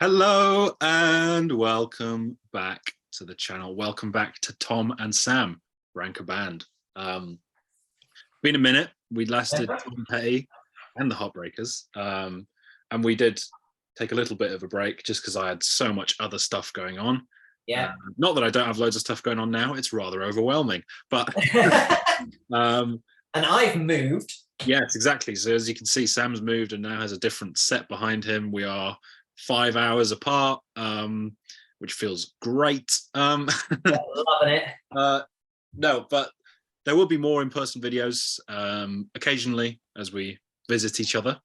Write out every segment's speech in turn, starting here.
Hello and welcome back to the channel. Welcome back to Tom and Sam, Rank a Band. Been a minute. We last did Tom Petty and the Heartbreakers, and we did take a little bit of a break just because I had so much other stuff going on. Yeah. Not that I don't have loads of stuff going on now. It's rather overwhelming, but and I've moved. Yes, exactly. So as you can see, Sam's moved and now has a different set behind him. We are 5 hours apart, which feels great. Loving it. No, but there will be more in-person videos occasionally as we visit each other.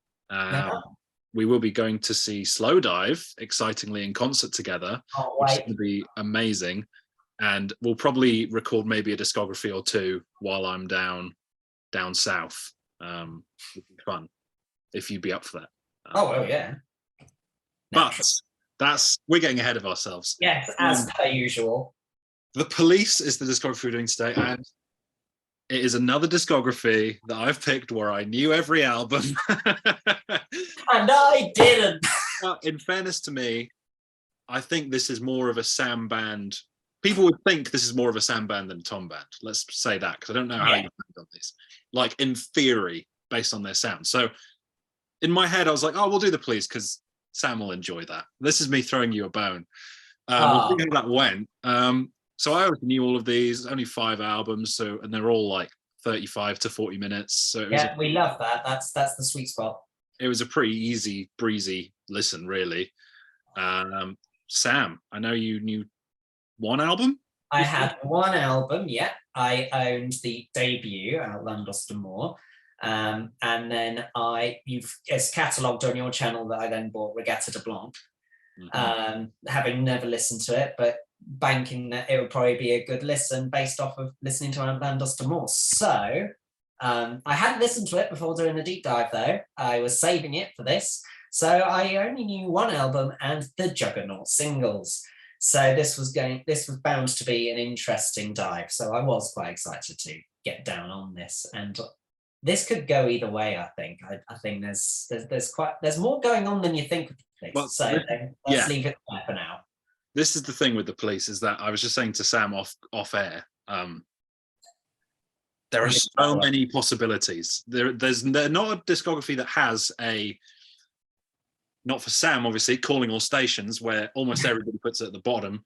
We will be going to see Slowdive, excitingly, in concert together, which is going to be amazing. And we'll probably record maybe a discography or two while I'm down south. It'd be fun if you'd be up for that. Well, yeah. But we're getting ahead of ourselves. Yes, as per usual. The Police is the discography we're doing today, and it is another discography that I've picked where I knew every album. And I didn't. In fairness to me, I think this is more of a Sam band. People would think this is more of a Sam band than a Tom band. Let's say that, because I don't know how you think of these. Like, in theory, based on their sound. So in my head, I was like, oh, we'll do the Police because Sam will enjoy that. This is me throwing you a bone. We'll see how that went. So I already knew all of these, only 5 albums, and they're all like 35 to 40 minutes. So we love that. That's the sweet spot. It was a pretty easy, breezy listen, really. Sam, I know you knew one album? I had one album, yeah. I owned the debut, Outlandos D'Amour. And then it's catalogued on your channel that I then bought Regatta De Blanc. Having never listened to it, but banking that it would probably be a good listen based off of listening to Outlandos D'Amour. So I hadn't listened to it before doing a deep dive, though. I was saving it for this. So I only knew one album and the Juggernaut singles. So this was bound to be an interesting dive. So I was quite excited to get down on this, and this could go either way. I think. I think there's more going on than you think with the Police. Well, so let's leave it there for now. This is the thing with the Police, is that I was just saying to Sam off air. There are so many possibilities. They're not a discography that has a. Not for Sam, obviously, calling all stations, where almost everybody puts it at the bottom.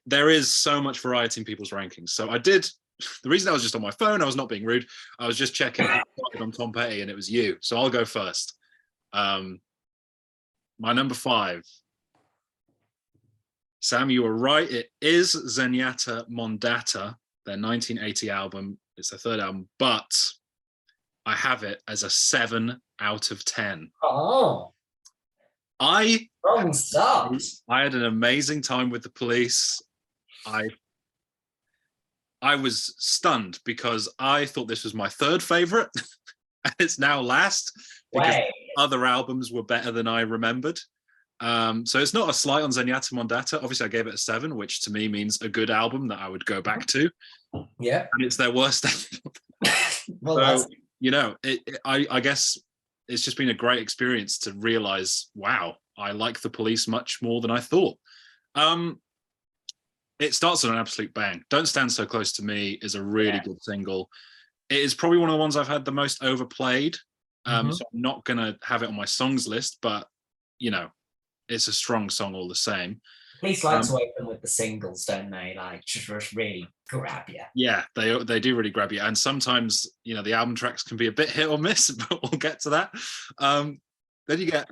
There is so much variety in people's rankings. So I did. The reason I was just on my phone, I was not being rude. I was just checking on Tom Petty, and it was you. So I'll go first. My number 5. Sam, you were right. It is Zenyatta Mondatta, their 1980 album. It's their 3rd album, but I have it as a 7 out of 10. Oh. I had an amazing time with the Police. I was stunned because I thought this was my 3rd favorite, and it's now last because other albums were better than I remembered. So it's not a slight on Zenyatta Mondatta. Obviously, I gave it a 7, which to me means a good album that I would go back to. Yeah, and it's their worst album. Well, so I guess. It's just been a great experience to realize, wow, I like the Police much more than I thought. It starts on an absolute bang. Don't Stand So Close to Me is a really good single. It is probably one of the ones I've had the most overplayed. So I'm not going to have it on my songs list, but, it's a strong song all the same. Police like to open with the singles, don't they? Like, just really grab you. Yeah, they do really grab you. And sometimes, the album tracks can be a bit hit or miss, but we'll get to that. Then you get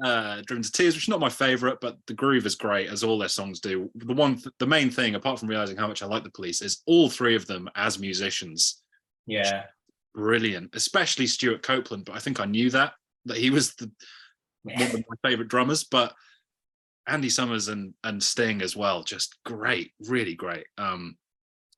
Driven to Tears, which is not my favorite, but the groove is great, as all their songs do. The main thing, apart from realizing how much I like the Police, is all 3 of them as musicians. Yeah. Brilliant, especially Stuart Copeland. But I think I knew that he was one of my favorite drummers, but Andy Summers and Sting as well, just great, really great.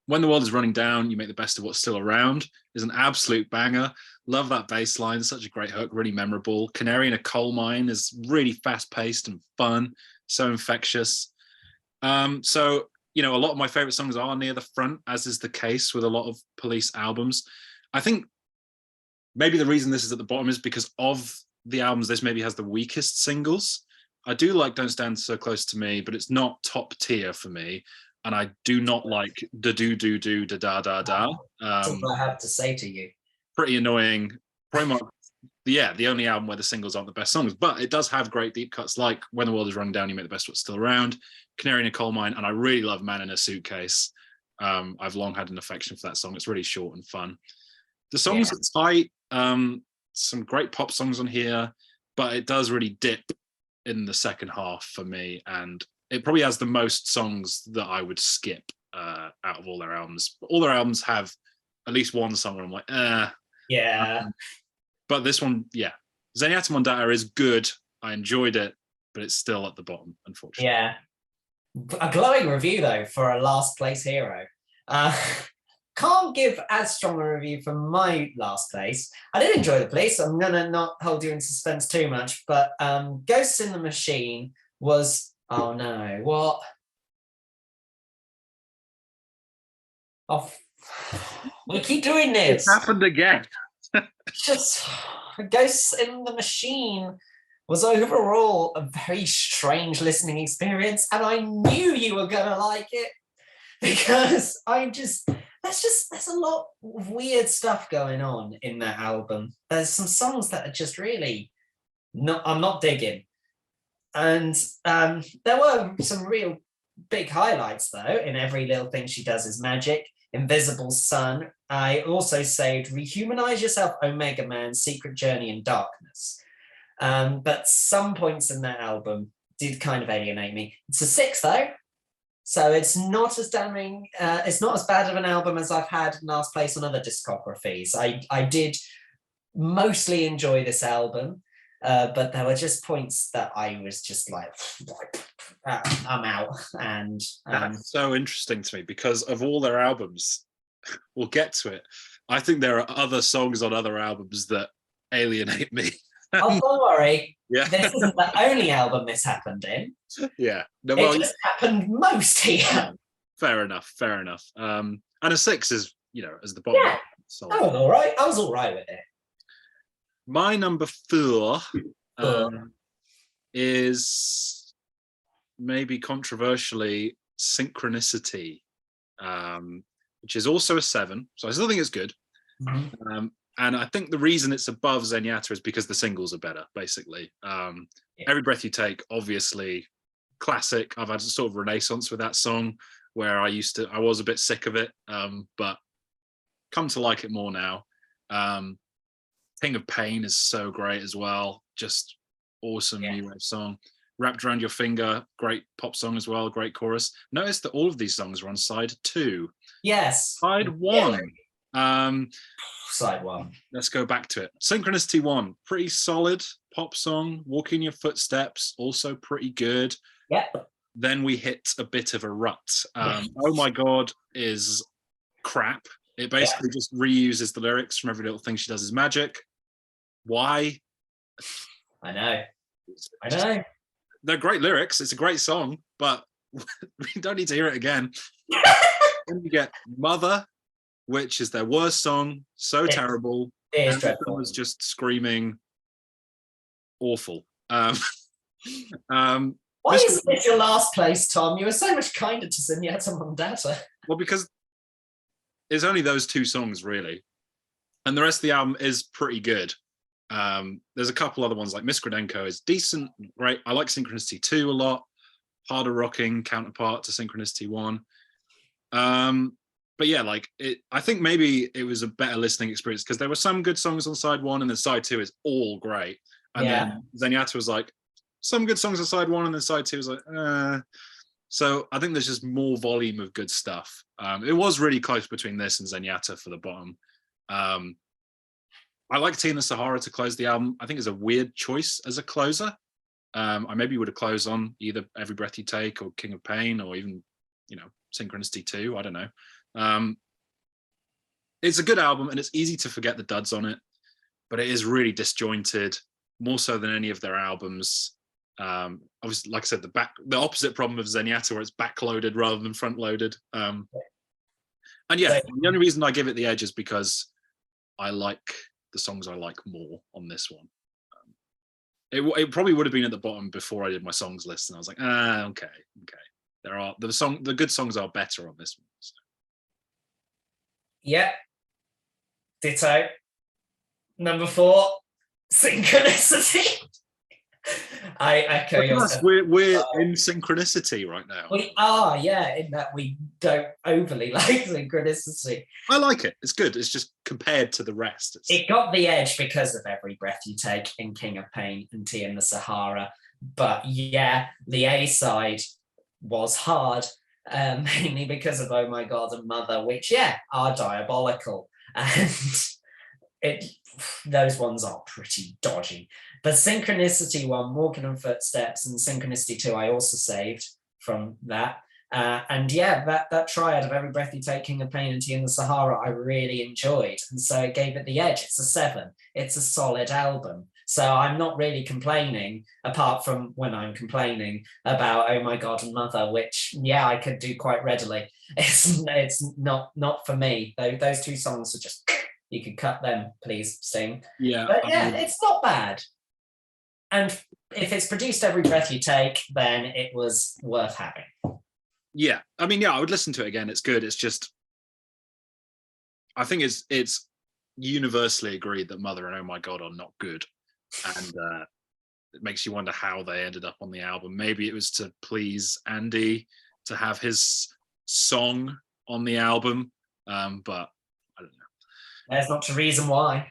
When the World is Running Down, You Make the Best of What's Still Around is an absolute banger. Love that bass line, such a great hook, really memorable. Canary in a Coal Mine is really fast-paced and fun, so infectious. So, a lot of my favorite songs are near the front, as is the case with a lot of Police albums. I think maybe the reason this is at the bottom is because of the albums, this maybe has the weakest singles. I do like Don't Stand So Close to Me, but it's not top tier for me. And I do not like da do do do da da da da. That's all I have to say to you. Pretty annoying. Pretty much, yeah, the only album where the singles aren't the best songs, but it does have great deep cuts like When the World Is Running Down, You Make the Best What's Still Around, Canary in a Coal Mine, and I really love Man in a Suitcase. I've long had an affection for that song. It's really short and fun. The songs are tight. Some great pop songs on here, but it does really dip in the second half for me, and it probably has the most songs that I would skip out of all their albums. All their albums have at least one song where I'm like, Yeah. But this one, yeah. Zenyatta Mondatta is good. I enjoyed it, but it's still at the bottom, unfortunately. Yeah. A glowing review, though, for a last place hero. Can't give as strong a review for my last place. I did enjoy the place. I'm going to not hold you in suspense too much, but Ghosts in the Machine was, oh no, what? Oh, we keep doing this. It happened again. Just Ghosts in the Machine was overall a very strange listening experience, and I knew you were going to like it because there's a lot of weird stuff going on in that album. There's some songs that are just really I'm not digging. And there were some real big highlights, though. In Every Little Thing She Does Is Magic, Invisible Sun. I also saved Rehumanize Yourself, Omega Man, Secret Journey, and Darkness. But some points in that album did kind of alienate me. It's a 6, though. So it's not as damning, it's not as bad of an album as I've had in last place on other discographies. I did mostly enjoy this album, but there were just points that I was just like, I'm out. And that's so interesting to me because of all their albums, we'll get to it. I think there are other songs on other albums that alienate me. Oh, don't worry. Yeah. This isn't the only album this happened in. Yeah. No, well, it just happened most here. Fair enough. And a 6 is, as the bottom. Yeah. I was all right. I was all right with it. My number 4 is maybe controversially Synchronicity, which is also a 7. So I still think it's good. Mm-hmm. And I think the reason it's above Zenyatta is because the singles are better, basically. Every Breath You Take, obviously, classic. I've had a sort of renaissance with that song where I was a bit sick of it, but come to like it more now. King of Pain is so great as well. Just awesome new wave song. Wrapped Around Your Finger, great pop song as well, great chorus. Notice that all of these songs are on side 2. Yes. Side 1. Side 1. Let's go back to it. Synchronicity 1, pretty solid pop song. Walk in Your Footsteps, also pretty good. Yep. Then we hit a bit of a rut. Oh My God is crap. It basically just reuses the lyrics from Every Little Thing She Does Is Magic. Why? I know. They're great lyrics. It's a great song, but we don't need to hear it again. Then we get Mother, which is their worst song. So terrible. It is dreadful. Was just screaming awful. Why is this your last place, Tom? You were so much kinder to Zenyatta Mondatta. Well, because it's only those 2 songs, really. And the rest of the album is pretty good. There's a couple other ones, like Miss Gradenko is decent, great. I like Synchronicity 2 a lot. Harder rocking counterpart to Synchronicity 1. But yeah, I think maybe it was a better listening experience because there were some good songs on side 1 and then side 2 is all great. And then Zenyatta was like, some good songs on side 1 and then side 2 was like, So I think there's just more volume of good stuff. It was really close between this and Zenyatta for the bottom. I like Tea in the Sahara to close the album. I think it's a weird choice as a closer. I maybe would have closed on either Every Breath You Take or King of Pain or even, Synchronicity 2. I don't know. It's a good album and it's easy to forget the duds on it, but it is really disjointed, more so than any of their albums. Obviously, like I said, the opposite problem of Zenyatta, where it's backloaded rather than front loaded. And the only reason I give it the edge is because I like the songs I like more on this one. It probably would have been at the bottom before I did my songs list, and I was like, okay. The good songs are better on this one. So. Yep. Ditto. Number 4, Synchronicity. I echo your sentiment. We're in Synchronicity right now. We are, yeah, in that we don't overly like Synchronicity. I like it. It's good. It's just compared to the rest. It got the edge because of Every Breath You Take and King of Pain and Tea in the Sahara. But yeah, the A-side was hard, mainly because of Oh My God and Mother, which, yeah, are diabolical. And those ones are pretty dodgy. But Synchronicity 1, Walking on Footsteps, and Synchronicity 2, I also saved from that. And yeah, that triad of Every Breath You Take, King of Pain, and Tea in the Sahara, I really enjoyed. And so it gave it the edge. It's a 7. It's a solid album. So I'm not really complaining, apart from when I'm complaining about Oh My God and Mother, which, yeah, I could do quite readily. It's not for me. Those 2 songs are just, you could cut them, please, Sting. Yeah. But yeah, it's not bad. And if it's produced Every Breath You Take, then it was worth having. Yeah. I mean, yeah, I would listen to it again. It's good. It's just, I think it's universally agreed that Mother and Oh My God are not good. And it makes you wonder how they ended up on the album. Maybe it was to please Andy to have his song on the album. But I don't know. There's not a reason why.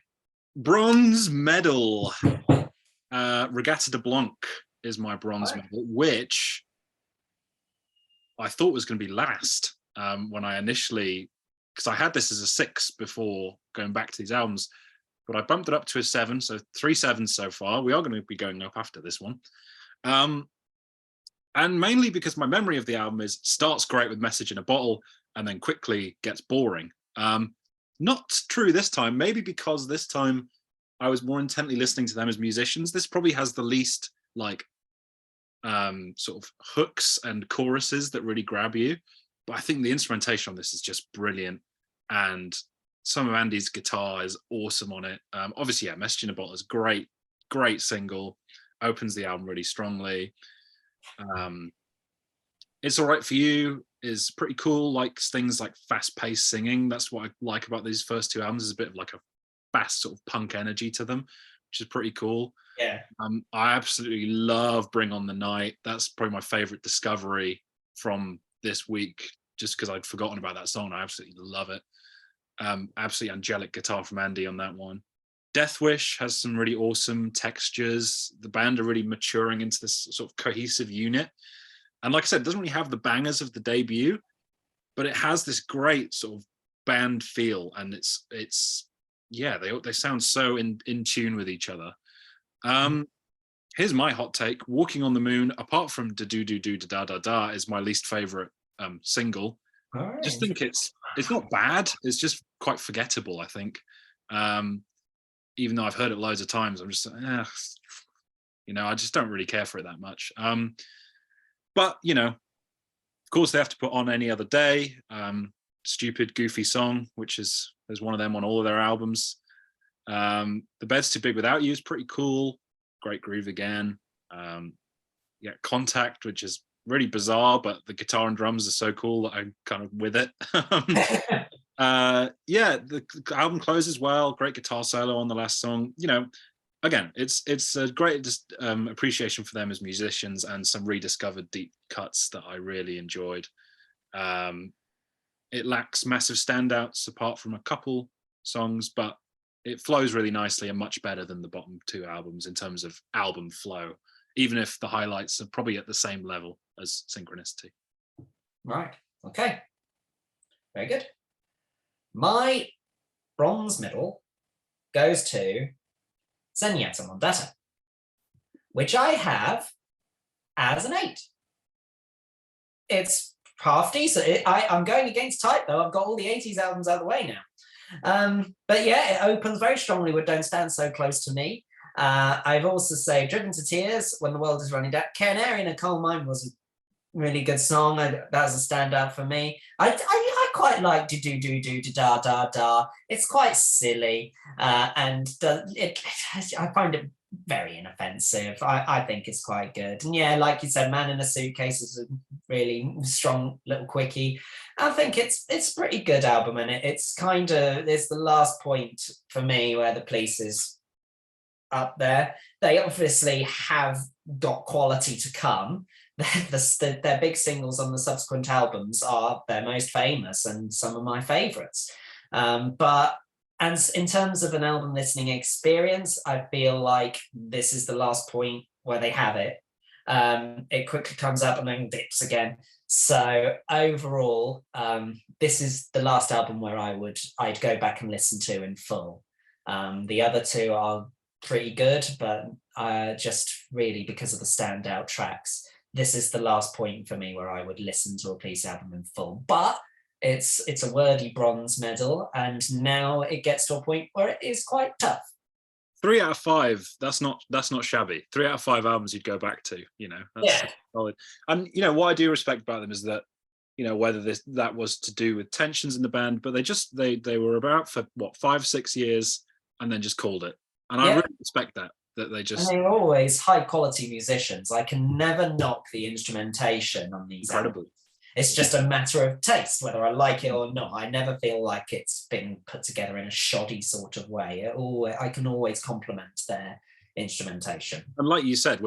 Bronze medal. Regatta De Blanc is my bronze medal, which I thought was going to be last when I initially, because I had this as a 6 before going back to these albums, but I bumped it up to a 7, so 3 7s so far. We are going to be going up after this one. And mainly because my memory of the album is starts great with Message in a Bottle and then quickly gets boring. Not true this time, maybe because this time I was more intently listening to them as musicians. This probably has the least like sort of hooks and choruses that really grab you. But I think the instrumentation on this is just brilliant. And some of Andy's guitar is awesome on it. Obviously, yeah, Message in a Bottle is great single, opens the album really strongly. It's All Right For You is pretty cool, likes things like fast-paced singing. That's what I like about these first 2 albums, is a bit of like a fast sort of punk energy to them, which is pretty cool. Yeah. I absolutely love Bring On the Night. That's probably my favorite discovery from this week, just because I'd forgotten about that song. I absolutely love it. Absolutely angelic guitar from Andy on that one. Death Wish has some really awesome textures. The band are really maturing into this sort of cohesive unit. And like I said, it doesn't really have the bangers of the debut, but it has this great sort of band feel. And it's yeah, they sound so in tune with each other. Here's my hot take. Walking on the Moon, apart from Da Do Do Do Da Da Da, is my least favorite single. Right. Just think it's not bad. It's just quite forgettable, I think. Even though I've heard it loads of times, I'm just, I just don't really care for it that much. But, of course, they have to put on Any Other Day. Stupid, goofy song, which there's one of them on all of their albums. The Bed's Too Big Without You is pretty cool. Great groove again. Contact, which is really bizarre, but the guitar and drums are so cool that I'm kind of with it. The album closes well. Great guitar solo on the last song. Again, it's a great appreciation for them as musicians and some rediscovered deep cuts that I really enjoyed. It lacks massive standouts apart from a couple songs, but it flows really nicely and much better than the bottom 2 albums in terms of album flow, even if the highlights are probably at the same level as Synchronicity. Right. Okay. Very good. My bronze medal goes to Zenyatta Mondatta, which I have as an 8. It's half decent. I'm going against type, though. I've got all the 80s albums out of the way now. But yeah, it opens very strongly with Don't Stand So Close to Me. I've also saved Driven to Tears, When the World is Running Down. Canary in a Coal Mine was a really good song. That was a standout for me. I quite like Do Do Do Do Da Da Da. It's quite silly, and I find it very inoffensive. I think it's quite good. And yeah, like you said, Man in a Suitcase is a really strong little quickie. I think it's a pretty good album, and it's the last point for me where the Police is up there. They obviously have got quality to come. Their big singles on the subsequent albums are their most famous and some of my favorites. But and in terms of an album listening experience, I feel like this is the last point where they have it. It quickly comes up and then dips again. So overall, this is the last album where I'd go back and listen to in full. The other two are pretty good, but just really because of the standout tracks, this is the last point for me where I would listen to a Police album in full. But it's a worthy bronze medal, and now it gets to a point where it is quite tough. 3 out of 5. That's not shabby. 3 out of 5 albums you'd go back to. That's solid. And what I do respect about them is that whether that was to do with tensions in the band, but they were about for 5-6 years and then just called it. And I really respect that they just. And they're always high quality musicians. I can never knock the instrumentation on these albums. It's just a matter of taste, whether I like it or not. I never feel like it's been put together in a shoddy sort of way. I can always compliment their instrumentation. And like you said,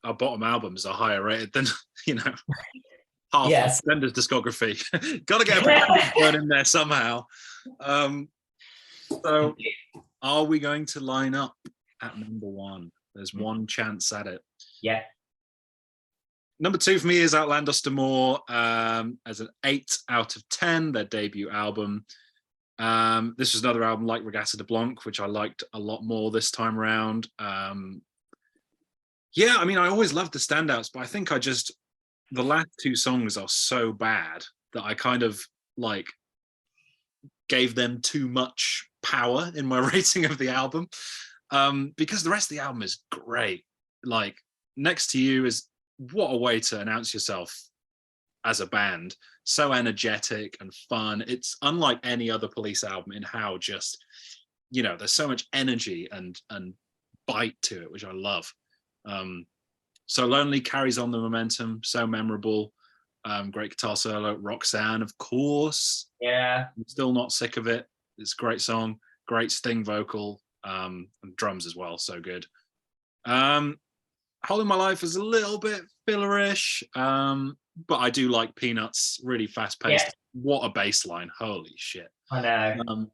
our bottom albums are higher rated than, half of Bender's discography. Got to get a word in there somehow. So are we going to line up at number 1? There's one chance at it. Yeah. Number 2 for me is Outlandos D'Amour as an 8 out of 10, their debut album. This was another album like Regatta De Blanc, which I liked a lot more this time around. I always loved the standouts, but I think the last 2 songs are so bad that I kind of gave them too much power in my rating of the album, because the rest of the album is great. Next to You is, what a way to announce yourself as a band. So energetic and fun. It's unlike any other Police album in how just, there's so much energy and bite to it, which I love. So Lonely carries on the momentum, so memorable. Great guitar solo. Roxanne, of course. Yeah. I'm still not sick of it. It's a great song, great Sting vocal, and drums as well, so good. Holding My Life is a little bit fillerish, but I do like Peanuts, really fast-paced. Yeah. What a bass line, holy shit. I know.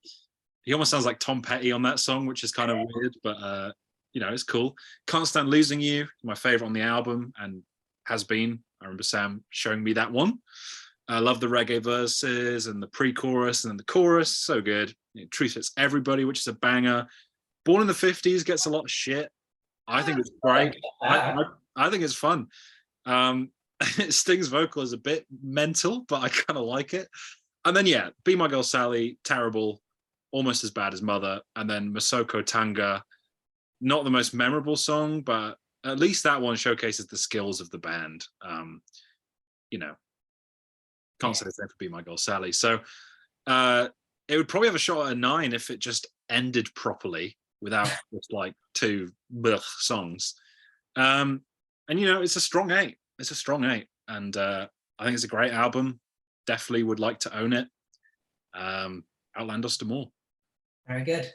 He almost sounds like Tom Petty on that song, which is kind of weird, but it's cool. Can't Stand Losing You, my favorite on the album, and has been. I remember Sam showing me that one. I love the reggae verses and the pre-chorus and then the chorus, so good. Truth Hits Everybody, which is a banger. Born in the 50s gets a lot of shit. I think it's great. I think it's fun. Sting's vocal is a bit mental, but I kind of like it. And then, Be My Girl Sally, terrible, almost as bad as Mother. And then Masoko Tanga, not the most memorable song, but at least that one showcases the skills of the band. Can't say the same for Be My Girl Sally. So it would probably have a shot at a 9 if it just ended properly without just 2 songs. And it's a strong 8. It's a strong 8. And I think it's a great album. Definitely would like to own it. Outlandos D'Amour. Very good.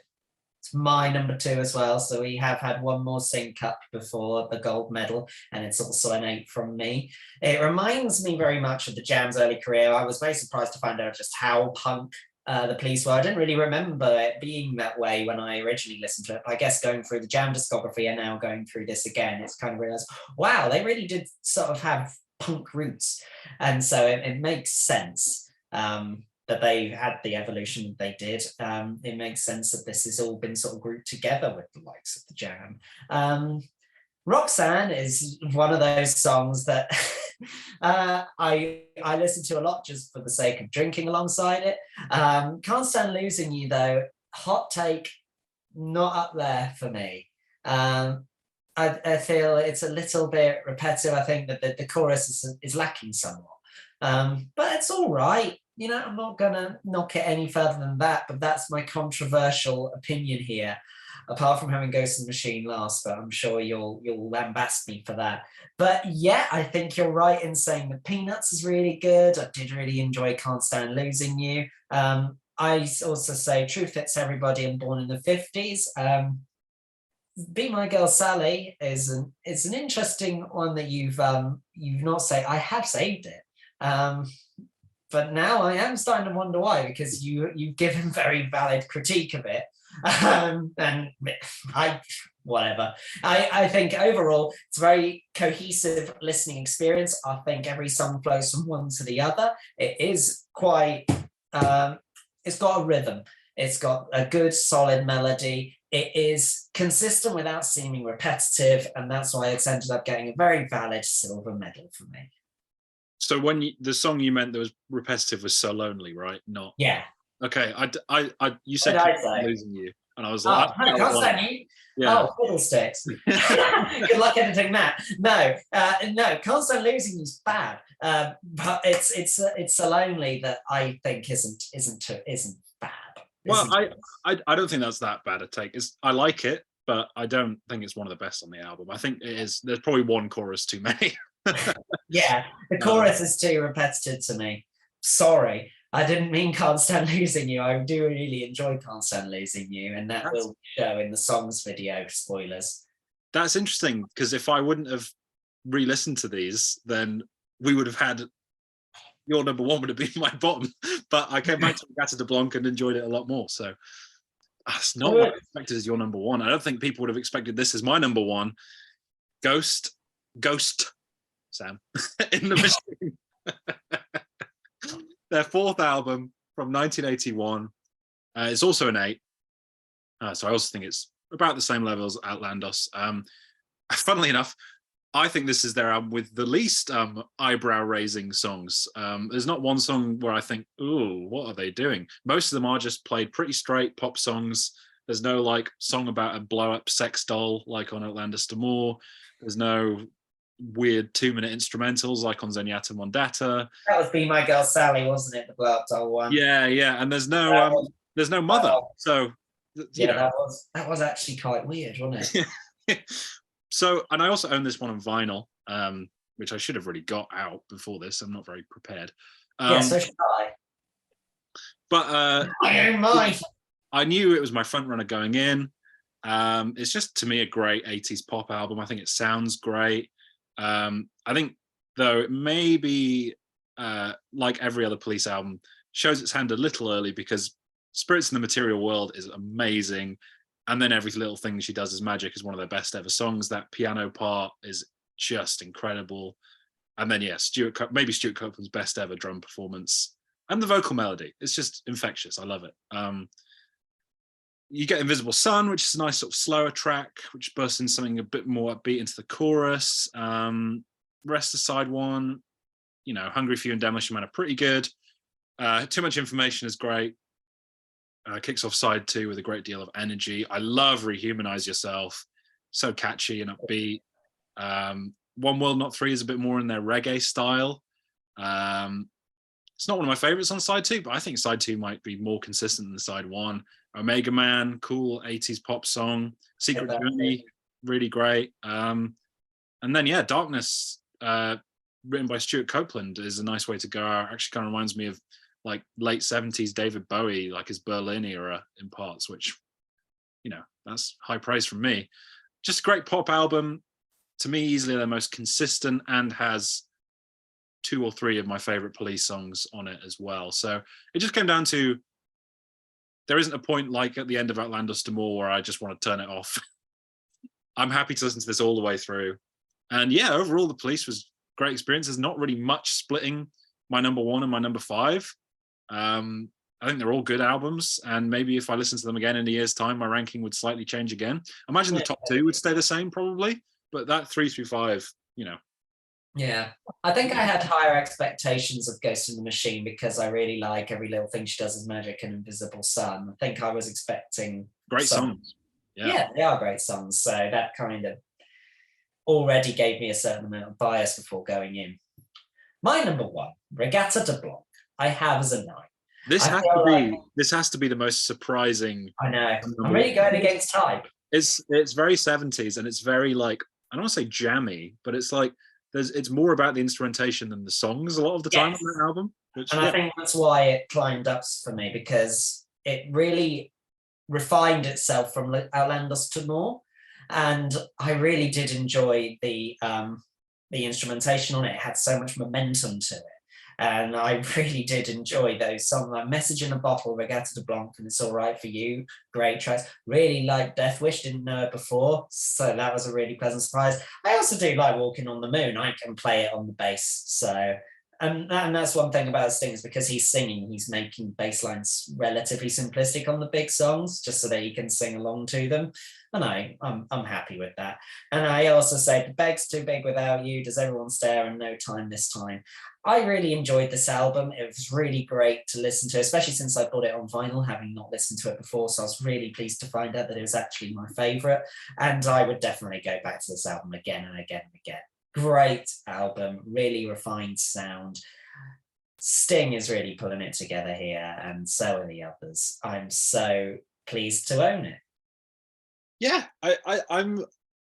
It's my number 2 as well. So we have had one more sync up before the gold medal, and it's also an 8 from me. It reminds me very much of the Jam's early career. I was very surprised to find out just how punk the Police were. I didn't really remember it being that way when I originally listened to it. But I guess going through the Jam discography and now going through this again, it's kind of realized, wow, they really did sort of have punk roots. And so it makes sense that they had the evolution that they did. It makes sense that this has all been sort of grouped together with the likes of the Jam. Roxanne is one of those songs that I listen to a lot just for the sake of drinking alongside it. Can't Stand Losing You, though, hot take, not up there for me. I feel it's a little bit repetitive. I think that the chorus is lacking somewhat. But it's all right. I'm not going to knock it any further than that, but that's my controversial opinion here. apart from having Ghost in the Machine last, but I'm sure you'll lambast me for that. But yeah, I think you're right in saying that Peanuts is really good. I did really enjoy Can't Stand Losing You. I also say Truth Hits Everybody and Born in the 50s. Be My Girl Sally is an interesting one that you've not saved. I have saved it. But now I am starting to wonder why, because you've given very valid critique of it. And whatever. I think overall it's a very cohesive listening experience. I think every song flows from one to the other. It is quite, it's got a rhythm. It's got a good solid melody. It is consistent without seeming repetitive. And that's why it's ended up getting a very valid silver medal for me. So when the song you meant that was repetitive was So Lonely, right? Not. Yeah. Okay. You said Losing You, and I was like, no, Can't Stand You. Yeah. Oh, fiddlesticks. Good luck editing that. No, Can't Stand Losing You is bad. But it's So Lonely that I think isn't bad. Well, I don't think that's that bad a take. I like it, but I don't think it's one of the best on the album. I think it is. There's probably one chorus too many. Yeah, the chorus is too repetitive to me. Sorry, I didn't mean Can't Stand Losing You. I do really enjoy Can't Stand Losing You, and that will show in the songs video. Spoilers. That's interesting, because if I wouldn't have re-listened to these, then we would have had your number one would have been my bottom. But I came back to Regatta De Blanc and enjoyed it a lot more. So that's not what I expected as your number one. I don't think people would have expected this as my number one. Ghost, Sam, in the Machine. Their fourth album from 1981. It's also an 8. So I also think it's about the same level as Outlandos. Funnily enough, I think this is their album with the least eyebrow-raising songs. There's not one song where I think, ooh, what are they doing? Most of them are just played pretty straight pop songs. There's no like song about a blow-up sex doll like on Outlandos D'Amour. There's no weird 2-minute instrumentals like on Zenyatta Mondatta. That was Be My Girl Sally, wasn't it? The blow-up doll one. Yeah, and there's no mother. So yeah, that was actually quite weird, wasn't it? So, and I also own this one on vinyl, which I should have really got out before this. I'm not very prepared. Yeah, so should I. But I own mine. I knew it was my front runner going in. It's just, to me, a great 80s pop album. I think it sounds great. I think, though, it may be, like every other Police album, shows its hand a little early, because Spirits in the Material World is amazing. And then Every Little Thing She Does Is Magic is one of their best ever songs. That piano part is just incredible. And then, yeah, Stuart Copeland's best ever drum performance. And the vocal melody. It's just infectious. I love it. You get Invisible Sun, which is a nice sort of slower track, which bursts in something a bit more upbeat into the chorus. Rest of side one, Hungry for You and Demolition Man are pretty good. Too Much Information is great. Kicks off side 2 with a great deal of energy. I love Rehumanize Yourself. So catchy and upbeat. One World Not Three is a bit more in their reggae style. It's not one of my favorites on side 2, but I think side 2 might be more consistent than side 1. Omega Man, cool 80s pop song. Secret Journey, really great. And then, yeah, Darkness, written by Stuart Copeland, is a nice way to go. It actually kind of reminds me of like late 70s David Bowie, like his Berlin era in parts, which, that's high praise from me. Just a great pop album. To me, easily their most consistent, and has 2 or 3 of my favorite Police songs on it as well. So it just came down to, there isn't a point like at the end of Outlandos D'Amour where I just want to turn it off. I'm happy to listen to this all the way through. And yeah, overall, The Police was a great experience. There's not really much splitting my number 1 and my number 5. I think they're all good albums, and maybe if I listen to them again in a year's time, my ranking would slightly change again. I imagine the top 2 would stay the same probably, but that 3 through 5, Yeah, I think I had higher expectations of Ghost in the Machine because I really like Every Little Thing She Does Is Magic and Invisible Sun. I think I was expecting great songs. Yeah, they are great songs. So that kind of already gave me a certain amount of bias before going in. My number 1, Regatta De Blanc, I have as a 9. This has to be the most surprising. I know. I'm really going against type. It's very 70s, and it's very like, I don't want to say jammy, but it's like it's more about the instrumentation than the songs a lot of the time on that album. Which, and I think that's why it climbed up for me, because it really refined itself from Outlandos D'Amour, and I really did enjoy the instrumentation on it. It had so much momentum to it, and I really did enjoy those songs like Message in a Bottle, Regatta De Blanc, and It's All Right For You. Great tracks. Really liked Death Wish, didn't know it before, so that was a really pleasant surprise. I also do like Walking on the Moon. I can play it on the bass, so and that's one thing about Sting, is because he's singing, he's making bass lines relatively simplistic on the big songs, just so that he can sing along to them. And I'm happy with that. And I also say, The Beg's Too Big Without You, Does Everyone Stare, and No Time This Time. I really enjoyed this album. It was really great to listen to, especially since I bought it on vinyl, having not listened to it before. So I was really pleased to find out that it was actually my favorite. And I would definitely go back to this album again and again and again. Great album, really refined sound. Sting is really pulling it together here, and so are the others. I'm so pleased to own it. Yeah, I'm,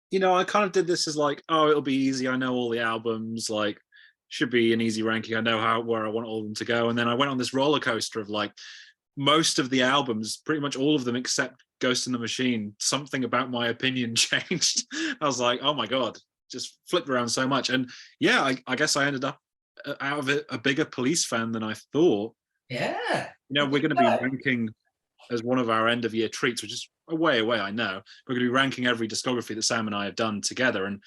you know, I kind of did this as like, oh, it'll be easy. I know all the albums, like, should be an easy ranking. I know where I want all of them to go. And then I went on this roller coaster of like, most of the albums, pretty much all of them except Ghost in the Machine, something about my opinion changed. I was like, oh my God, just flipped around so much. And yeah, I guess I ended up out of it a bigger Police fan than I thought. Yeah. You know, we're going to be ranking as one of our end of year treats, which is a way away, I know. We're going to be ranking every discography that Sam and I have done together. And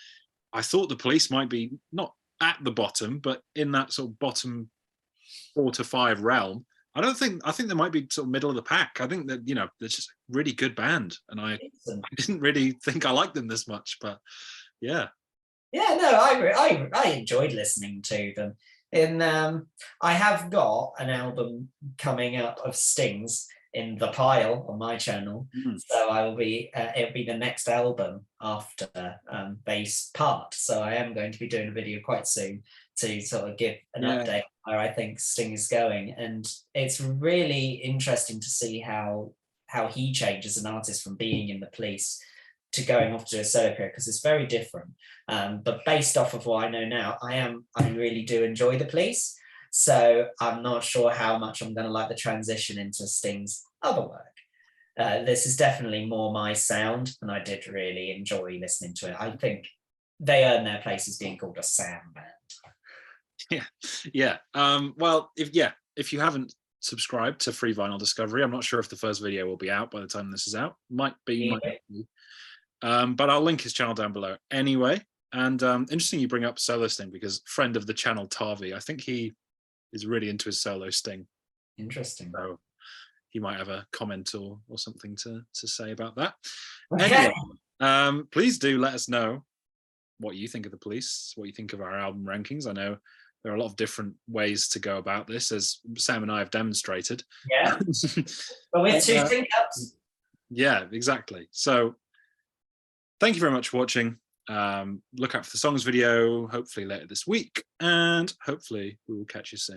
I thought the Police might be not at the bottom, but in that sort of bottom 4 to 5 realm. I think they might be sort of middle of the pack. I think that, you know, they're just a really good band. And I didn't really think I liked them this much, but yeah. Yeah, no, I enjoyed listening to them. And I have got an album coming up of Sting's in the pile on my channel, so I will be it'll be the next album after Bass Part. So I am going to be doing a video quite soon to sort of give an update where I think Sting is going, and it's really interesting to see how he changes an artist from being in the Police to going off to a solo career, because it's very different. But based off of what I know now, I really do enjoy the Police. So I'm not sure how much I'm going to like the transition into Sting's other work. This is definitely more my sound, and I did really enjoy listening to it. I think they earn their place as being called a Sam band. Yeah. Well, if you haven't subscribed to Free Vinyl Discovery, I'm not sure if the first video will be out by the time this is out. Might be, might not be. But I'll link his channel down below anyway. And interesting you bring up solo Sting, because friend of the channel, Tavi, I think he is really into his solo Sting. Interesting. So he might have a comment or something to say about that. Okay. Anyway, please do let us know what you think of the Police, what you think of our album rankings. I know there are a lot of different ways to go about this, as Sam and I have demonstrated. Yeah. But with 2 sync ups. Yeah, exactly. So thank you very much for watching. Look out for the songs video, hopefully later this week, and hopefully we will catch you soon.